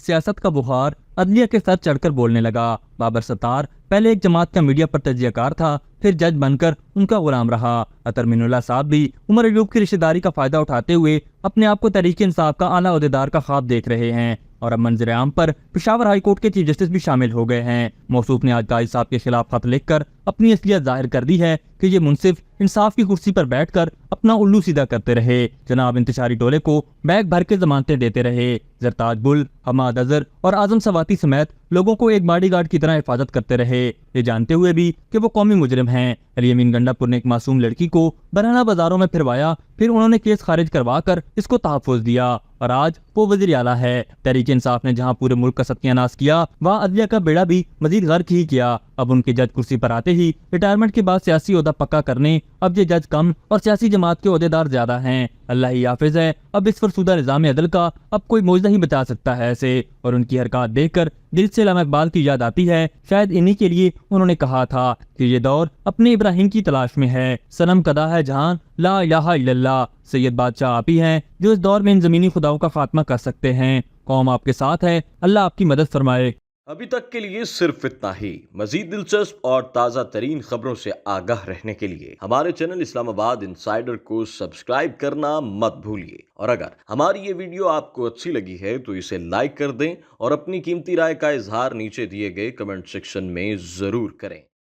सियासत का बुखार अदलिया के सर चढ़कर बोलने लगा। बाबर सत्तार पहले एक जमात का मीडिया पर तजियाकार था, फिर जज बनकर उनका गुलाम रहा। अतर मिनुल्लाह साहब भी उमर अयूब की रिश्तेदारी का फायदा उठाते हुए अपने आप को तहरीक इंसाफ का आला ओहदेदार का ख्वाब देख रहे हैं और अब मंजर आम पर पेशावर हाई कोर्ट के चीफ जस्टिस भी शामिल हो गए हैं। मौसूफ ने आज काजी साहब के खिलाफ खत लिखकर अपनी असलियत जाहिर कर दी है कि ये मुंसिफ इंसाफ की कुर्सी पर बैठकर अपना उल्लू सीधा करते रहे। जनाब इंतशारी टोले को बैग भर के जमानतें देते रहे। जरताज बुल, हमाद अजहर और आजम सवाती समेत लोगों को एक बॉडीगार्ड की तरह हिफाजत करते रहे, ये जानते हुए भी कि वो कौमी मुजरिम हैं। अली अमीन गंडापुर ने एक मासूम लड़की को बरहना बाजारों में फिरवाया, फिर उन्होंने केस खारिज करवा कर इसको तहफ़्फ़ुज़ दिया और आज वो वज़ीर आला है। तहरीक इंसाफ ने जहां पूरे मुल्क का सत्यानाश किया, वहां अदलिया का बेड़ा भी मजीद गर्क ही किया। अब उनके जज कुर्सी पर आते ही रिटायरमेंट के बाद सियासी ओहदा पक्का करने अब ये जज कम और सियासी जमात के ओहदेदार ज्यादा हैं। अल्लाह ही हाफिज है, अब इस फरसुदा निज़ाम अदल का अब कोई मौजदा ही बचा सकता है ऐसे। और उनकी हरकत देखकर दिल से अल्लामा इकबाल की याद आती है। शायद इन्हीं के लिए उन्होंने कहा था कि ये दौर अपने इब्राहिम की तलाश में है, सनम कदा है जहान ला इलाहा इल्लल्लाह। सैयद बादशाह आप ही हैं जो इस दौर में इन जमीनी खुदाओं का खात्मा कर सकते हैं। कौम आपके साथ है, अल्लाह आपकी मदद फरमाए। अभी तक के लिए सिर्फ इतना ही। मजीद दिलचस्प और ताज़ा तरीन खबरों से आगाह रहने के लिए हमारे चैनल इस्लामाबाद इंसाइडर को सब्सक्राइब करना मत भूलिए। और अगर हमारी ये वीडियो आपको अच्छी लगी है तो इसे लाइक कर दें और अपनी कीमती राय का इजहार नीचे दिए गए कमेंट सेक्शन में ज़रूर करें।